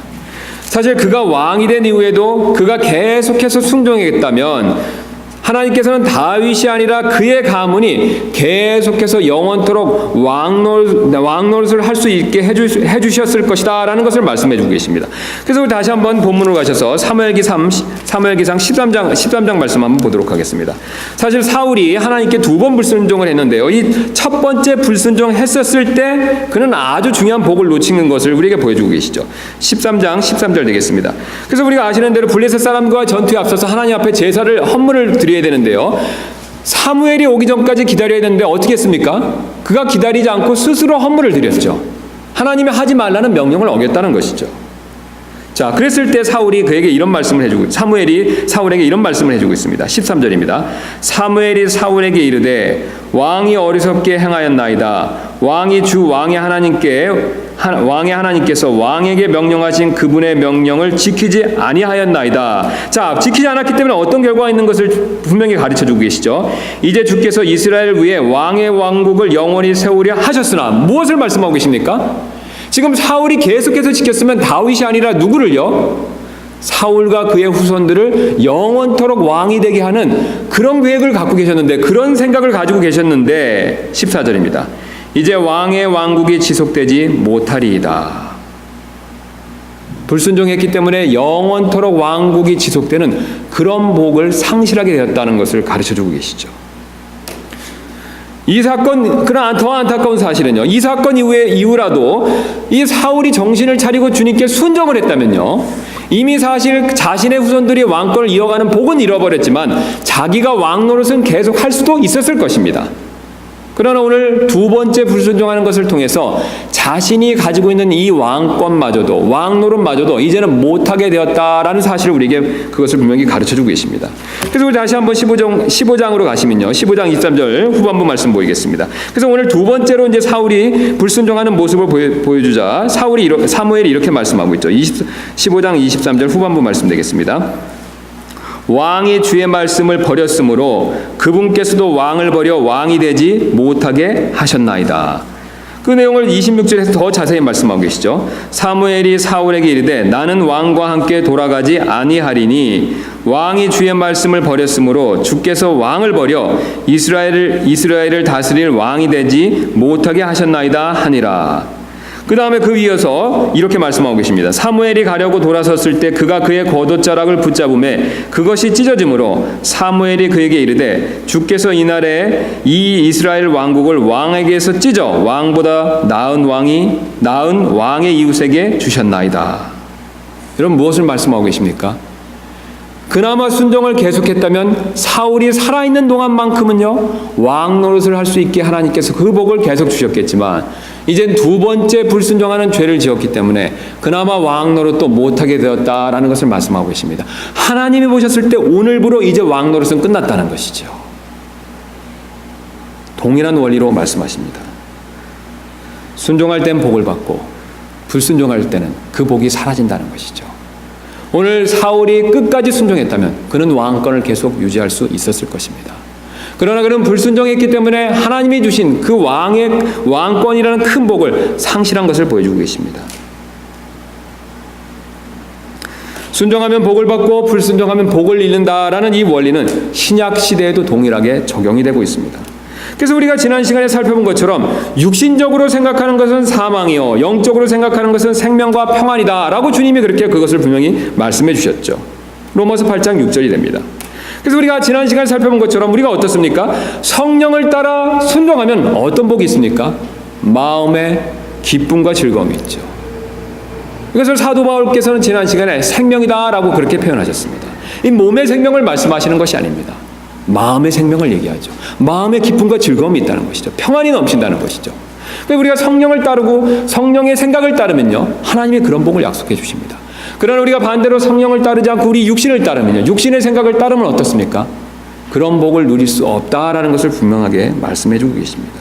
사실 그가 왕이 된 이후에도 그가 계속해서 순종했다면 하나님께서는 다윗이 아니라 그의 가문이 계속해서 영원토록 왕노릇을 할 수 있게 해주셨을 것이다 라는 것을 말씀해 주고 계십니다. 그래서 우리 다시 한번 본문으로 가셔서 사무엘기상 13장 말씀 한번 보도록 하겠습니다. 사실 사울이 하나님께 2번 불순종을 했는데요, 이 첫 번째 불순종했었을 때 그는 아주 중요한 복을 놓치는 것을 우리에게 보여주고 계시죠. 13장 13절 되겠습니다. 그래서 우리가 아시는 대로 블레셋 사람과 전투에 앞서서 하나님 앞에 제사를 헌물을 드려야 되는데요, 사무엘이 오기 전까지 기다려야 되는데 어떻게 했습니까? 그가 기다리지 않고 스스로 헌물을 드렸죠. 하나님이 하지 말라는 명령을 어겼다는 것이죠. 자, 그랬을 때 사울이 그에게 이런 말씀을 해주고, 사무엘이 사울에게 이런 말씀을 해주고 있습니다. 13절입니다. 사무엘이 사울에게 이르되 왕이 어리석게 행하였나이다. 왕이 주 왕의 하나님께서 왕에게 명령하신 그분의 명령을 지키지 아니하였나이다. 자, 지키지 않았기 때문에 어떤 결과가 있는 것을 분명히 가르쳐주고 계시죠. 이제 주께서 이스라엘 위에 왕의 왕국을 영원히 세우려 하셨으나, 무엇을 말씀하고 계십니까? 지금 사울이 계속해서 지켰으면 다윗이 아니라 누구를요? 사울과 그의 후손들을 영원토록 왕이 되게 하는 그런 계획을 갖고 계셨는데, 그런 생각을 가지고 계셨는데, 14절입니다. 이제 왕의 왕국이 지속되지 못하리이다. 불순종했기 때문에 영원토록 왕국이 지속되는 그런 복을 상실하게 되었다는 것을 가르쳐주고 계시죠. 이 사건, 그러나 더 안타까운 사실은요, 이 사건 이후라도 이 사울이 정신을 차리고 주님께 순종을 했다면요, 이미 사실 자신의 후손들이 왕권을 이어가는 복은 잃어버렸지만 자기가 왕 노릇은 계속 할 수도 있었을 것입니다. 그러나 오늘 2번째 불순종하는 것을 통해서 자신이 가지고 있는 이 왕권마저도, 왕노릇마저도 이제는 못하게 되었다라는 사실을 우리에게 그것을 분명히 가르쳐주고 계십니다. 그래서 우리 다시 한번 15장으로 가시면요, 15장 23절 후반부 말씀 보이겠습니다. 그래서 오늘 2번째로 이제 사울이 불순종하는 모습을 보여주자 사무엘이 이렇게 말씀하고 있죠. 15장 23절 후반부 말씀 되겠습니다. 왕이 주의 말씀을 버렸으므로 그분께서도 왕을 버려 왕이 되지 못하게 하셨나이다. 그 내용을 26절에서 더 자세히 말씀하고 계시죠. 사무엘이 사울에게 이르되 나는 왕과 함께 돌아가지 아니하리니 왕이 주의 말씀을 버렸으므로 주께서 왕을 버려 이스라엘을 다스릴 왕이 되지 못하게 하셨나이다 하니라. 그 다음에 그 위에서 이렇게 말씀하고 계십니다. 사무엘이 가려고 돌아섰을 때 그가 그의 겉옷자락을 붙잡음에 그것이 찢어지므로 사무엘이 그에게 이르되 주께서 이날에 이 이스라엘 왕국을 왕에게서 찢어 왕보다 나은 왕의 이웃에게 주셨나이다. 여러분, 무엇을 말씀하고 계십니까? 그나마 순종을 계속했다면 사울이 살아있는 동안만큼은요, 왕 노릇을 할 수 있게 하나님께서 그 복을 계속 주셨겠지만 이젠 2번째 불순종하는 죄를 지었기 때문에 그나마 왕 노릇도 못하게 되었다라는 것을 말씀하고 계십니다. 하나님이 보셨을 때 오늘부로 이제 왕 노릇은 끝났다는 것이죠. 동일한 원리로 말씀하십니다. 순종할 땐 복을 받고 불순종할 때는 그 복이 사라진다는 것이죠. 오늘 사울이 끝까지 순종했다면 그는 왕권을 계속 유지할 수 있었을 것입니다. 그러나 그는 불순종했기 때문에 하나님이 주신 그 왕의 왕권이라는 큰 복을 상실한 것을 보여주고 계십니다. 순종하면 복을 받고 불순종하면 복을 잃는다라는 이 원리는 신약 시대에도 동일하게 적용이 되고 있습니다. 그래서 우리가 지난 시간에 살펴본 것처럼 육신적으로 생각하는 것은 사망이요 영적으로 생각하는 것은 생명과 평안이다 라고 주님이 그렇게 그것을 분명히 말씀해 주셨죠. 로마서 8장 6절이 됩니다. 그래서 우리가 지난 시간에 살펴본 것처럼 우리가 어떻습니까? 성령을 따라 순종하면 어떤 복이 있습니까? 마음의 기쁨과 즐거움이 있죠. 이것을 사도 바울께서는 지난 시간에 생명이다 라고 그렇게 표현하셨습니다. 이 몸의 생명을 말씀하시는 것이 아닙니다. 마음의 생명을 얘기하죠. 마음의 기쁨과 즐거움이 있다는 것이죠. 평안이 넘친다는 것이죠. 그래서 우리가 성령을 따르고 성령의 생각을 따르면요, 하나님이 그런 복을 약속해 주십니다. 그러나 우리가 반대로 성령을 따르지 않고 우리 육신을 따르면요, 육신의 생각을 따르면 어떻습니까? 그런 복을 누릴 수 없다라는 것을 분명하게 말씀해 주고 계십니다.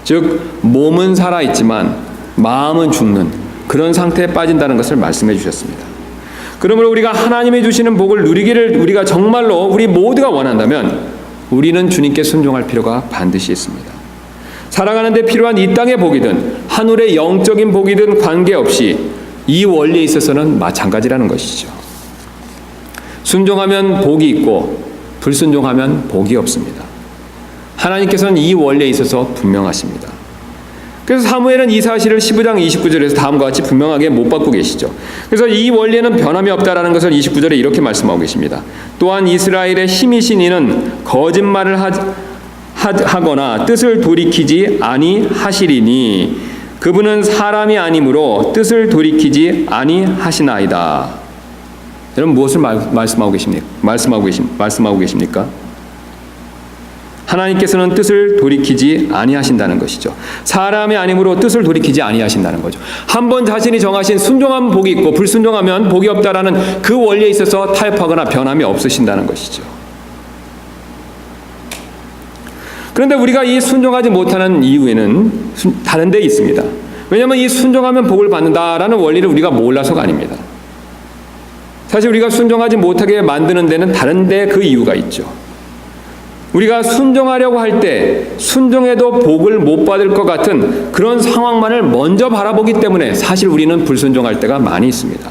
즉 몸은 살아있지만 마음은 죽는 그런 상태에 빠진다는 것을 말씀해 주셨습니다. 그러므로 우리가 하나님이 주시는 복을 누리기를 우리가 정말로 우리 모두가 원한다면 우리는 주님께 순종할 필요가 반드시 있습니다. 살아가는 데 필요한 이 땅의 복이든 하늘의 영적인 복이든 관계없이 이 원리에 있어서는 마찬가지라는 것이죠. 순종하면 복이 있고 불순종하면 복이 없습니다. 하나님께서는 이 원리에 있어서 분명하십니다. 그래서 사무엘은 이 사실을 15장 29절에서 다음과 같이 분명하게 못 받고 계시죠. 그래서 이 원리에는 변함이 없다라는 것을 29절에 이렇게 말씀하고 계십니다. 또한 이스라엘의 힘이신 이는 거짓말을 하거나 뜻을 돌이키지 아니하시리니 그분은 사람이 아니므로 뜻을 돌이키지 아니하시나이다. 여러분 무엇을 말씀하고 계십니까? 하나님께서는 뜻을 돌이키지 아니하신다는 것이죠. 사람이 아니므로 뜻을 돌이키지 아니하신다는 거죠. 한번 자신이 정하신 순종하면 복이 있고 불순종하면 복이 없다라는 그 원리에 있어서 타협하거나 변함이 없으신다는 것이죠. 그런데 우리가 이 순종하지 못하는 이유에는 다른 데 있습니다. 왜냐하면 이 순종하면 복을 받는다라는 원리를 우리가 몰라서가 아닙니다. 사실 우리가 순종하지 못하게 만드는 데는 다른 데 그 이유가 있죠. 우리가 순종하려고 할 때 순종해도 복을 못 받을 것 같은 그런 상황만을 먼저 바라보기 때문에 사실 우리는 불순종할 때가 많이 있습니다.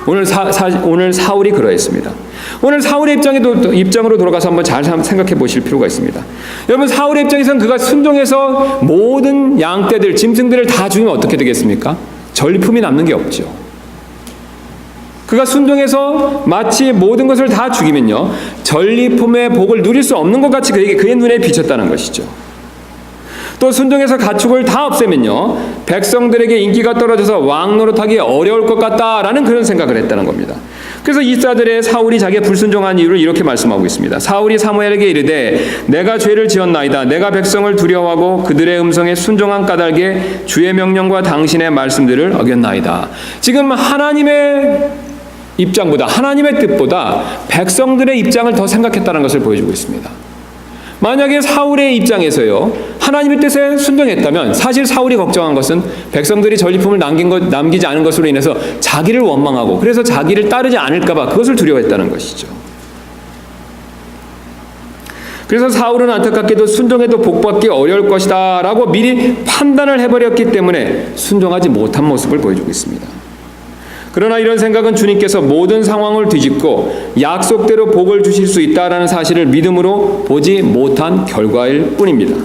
오늘 사울이 그러했습니다. 오늘 사울의 입장으로 돌아가서 한번 잘 생각해 보실 필요가 있습니다. 여러분 사울의 입장에서는 그가 순종해서 모든 양떼들, 짐승들을 다 죽이면 어떻게 되겠습니까? 전리품이 남는 게 없죠. 그가 순종해서 마치 모든 것을 다 죽이면요 전리품의 복을 누릴 수 없는 것 같이 그의 눈에 비쳤다는 것이죠. 또 순종해서 가축을 다 없애면요 백성들에게 인기가 떨어져서 왕 노릇하기 어려울 것 같다라는 그런 생각을 했다는 겁니다. 그래서 이스라엘의 사울이 자기의 불순종한 이유를 이렇게 말씀하고 있습니다. 사울이 사무엘에게 이르되 내가 죄를 지었나이다. 내가 백성을 두려워하고 그들의 음성에 순종한 까닭에 주의 명령과 당신의 말씀들을 어겼나이다. 지금 하나님의 입장보다 하나님의 뜻보다 백성들의 입장을 더 생각했다는 것을 보여주고 있습니다. 만약에 사울의 입장에서요 하나님의 뜻에 순종했다면 사실 사울이 걱정한 것은 백성들이 전리품을 남기지 않은 것으로 인해서 자기를 원망하고 그래서 자기를 따르지 않을까 봐 그것을 두려워했다는 것이죠. 그래서 사울은 안타깝게도 순종해도 복받기 어려울 것이다 라고 미리 판단을 해버렸기 때문에 순종하지 못한 모습을 보여주고 있습니다. 그러나 이런 생각은 주님께서 모든 상황을 뒤집고 약속대로 복을 주실 수 있다라는 사실을 믿음으로 보지 못한 결과일 뿐입니다.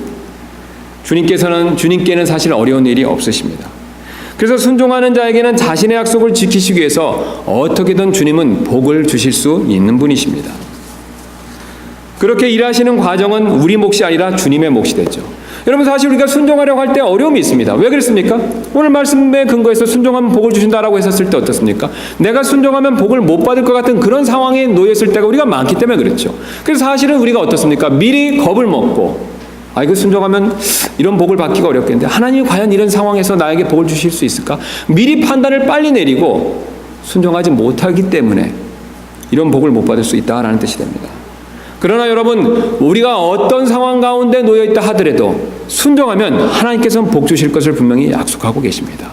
주님께는 사실 어려운 일이 없으십니다. 그래서 순종하는 자에게는 자신의 약속을 지키시기 위해서 어떻게든 주님은 복을 주실 수 있는 분이십니다. 그렇게 일하시는 과정은 우리 몫이 아니라 주님의 몫이 되죠. 여러분 사실 우리가 순종하려고 할 때 어려움이 있습니다. 왜 그렇습니까? 오늘 말씀에 근거해서 순종하면 복을 주신다라고 했었을 때 어떻습니까? 내가 순종하면 복을 못 받을 것 같은 그런 상황에 놓였을 때가 우리가 많기 때문에 그렇죠. 그래서 사실은 우리가 어떻습니까? 미리 겁을 먹고 이거 순종하면 이런 복을 받기가 어렵겠는데 하나님이 과연 이런 상황에서 나에게 복을 주실 수 있을까? 미리 판단을 빨리 내리고 순종하지 못하기 때문에 이런 복을 못 받을 수 있다라는 뜻이 됩니다. 그러나 여러분 우리가 어떤 상황 가운데 놓여있다 하더라도 순종하면 하나님께서는 복 주실 것을 분명히 약속하고 계십니다.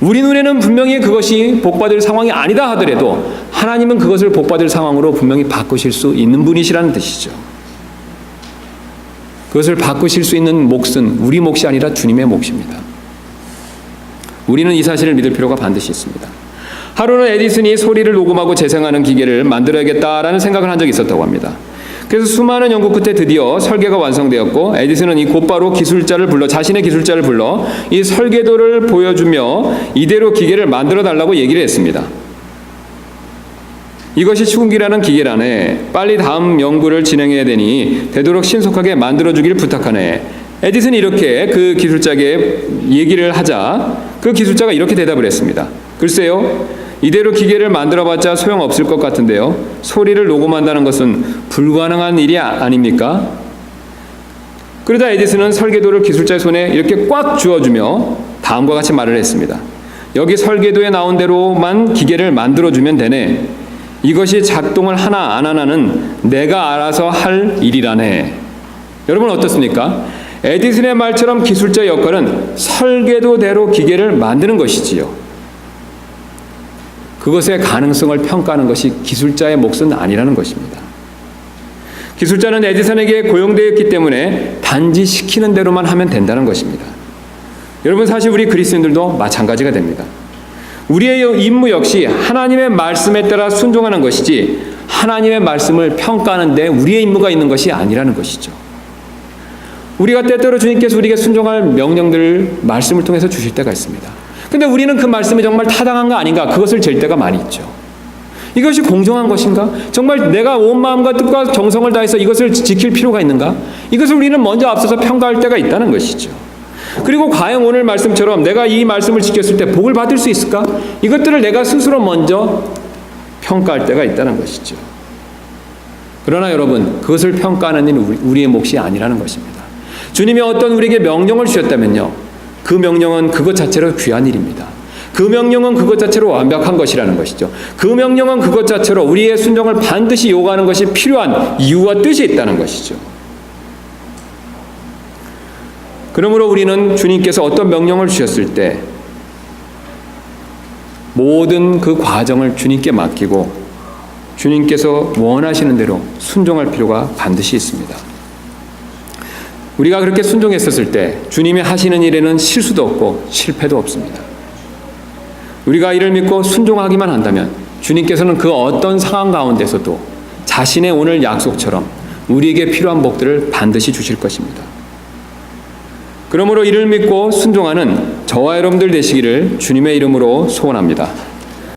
우리 눈에는 분명히 그것이 복받을 상황이 아니다 하더라도 하나님은 그것을 복받을 상황으로 분명히 바꾸실 수 있는 분이시라는 뜻이죠. 그것을 바꾸실 수 있는 몫은 우리 몫이 아니라 주님의 몫입니다. 우리는 이 사실을 믿을 필요가 반드시 있습니다. 하루는 에디슨이 소리를 녹음하고 재생하는 기계를 만들어야겠다라는 생각을 한 적이 있었다고 합니다. 그래서 수많은 연구 끝에 드디어 설계가 완성되었고 에디슨은 곧바로 자신의 기술자를 불러 이 설계도를 보여주며 이대로 기계를 만들어 달라고 얘기를 했습니다. 이것이 추궁기라는 기계라네. 빨리 다음 연구를 진행해야 되니 되도록 신속하게 만들어주길 부탁하네. 에디슨이 이렇게 그 기술자에게 얘기를 하자 그 기술자가 이렇게 대답을 했습니다. 글쎄요, 이대로 기계를 만들어봤자 소용없을 것 같은데요. 소리를 녹음한다는 것은 불가능한 일이 아닙니까? 그러자 에디슨은 설계도를 기술자의 손에 이렇게 꽉 쥐어주며 다음과 같이 말을 했습니다. 여기 설계도에 나온 대로만 기계를 만들어주면 되네. 이것이 작동을 하나 안 하나는 내가 알아서 할 일이라네. 여러분 어떻습니까? 에디슨의 말처럼 기술자의 역할은 설계도대로 기계를 만드는 것이지요. 그것의 가능성을 평가하는 것이 기술자의 몫은 아니라는 것입니다. 기술자는 에디슨에게 고용되어 있기 때문에 단지 시키는 대로만 하면 된다는 것입니다. 여러분, 사실 우리 그리스도인들도 마찬가지가 됩니다. 우리의 임무 역시 하나님의 말씀에 따라 순종하는 것이지 하나님의 말씀을 평가하는 데 우리의 임무가 있는 것이 아니라는 것이죠. 우리가 때때로 주님께서 우리에게 순종할 명령들을 말씀을 통해서 주실 때가 있습니다. 근데 우리는 그 말씀이 정말 타당한 거 아닌가, 그것을 잴 때가 많이 있죠. 이것이 공정한 것인가? 정말 내가 온 마음과 뜻과 정성을 다해서 이것을 지킬 필요가 있는가? 이것을 우리는 먼저 앞서서 평가할 때가 있다는 것이죠. 그리고 과연 오늘 말씀처럼 내가 이 말씀을 지켰을 때 복을 받을 수 있을까? 이것들을 내가 스스로 먼저 평가할 때가 있다는 것이죠. 그러나 여러분, 그것을 평가하는 일은 우리의 몫이 아니라는 것입니다. 주님이 어떤 우리에게 명령을 주셨다면요, 그 명령은 그것 자체로 귀한 일입니다. 그 명령은 그것 자체로 완벽한 것이라는 것이죠. 그 명령은 그것 자체로 우리의 순종을 반드시 요구하는 것이 필요한 이유와 뜻이 있다는 것이죠. 그러므로 우리는 주님께서 어떤 명령을 주셨을 때 모든 그 과정을 주님께 맡기고 주님께서 원하시는 대로 순종할 필요가 반드시 있습니다. 우리가 그렇게 순종했었을 때 주님이 하시는 일에는 실수도 없고 실패도 없습니다. 우리가 이를 믿고 순종하기만 한다면 주님께서는 그 어떤 상황 가운데서도 자신의 오늘 약속처럼 우리에게 필요한 복들을 반드시 주실 것입니다. 그러므로 이를 믿고 순종하는 저와 여러분들 되시기를 주님의 이름으로 소원합니다.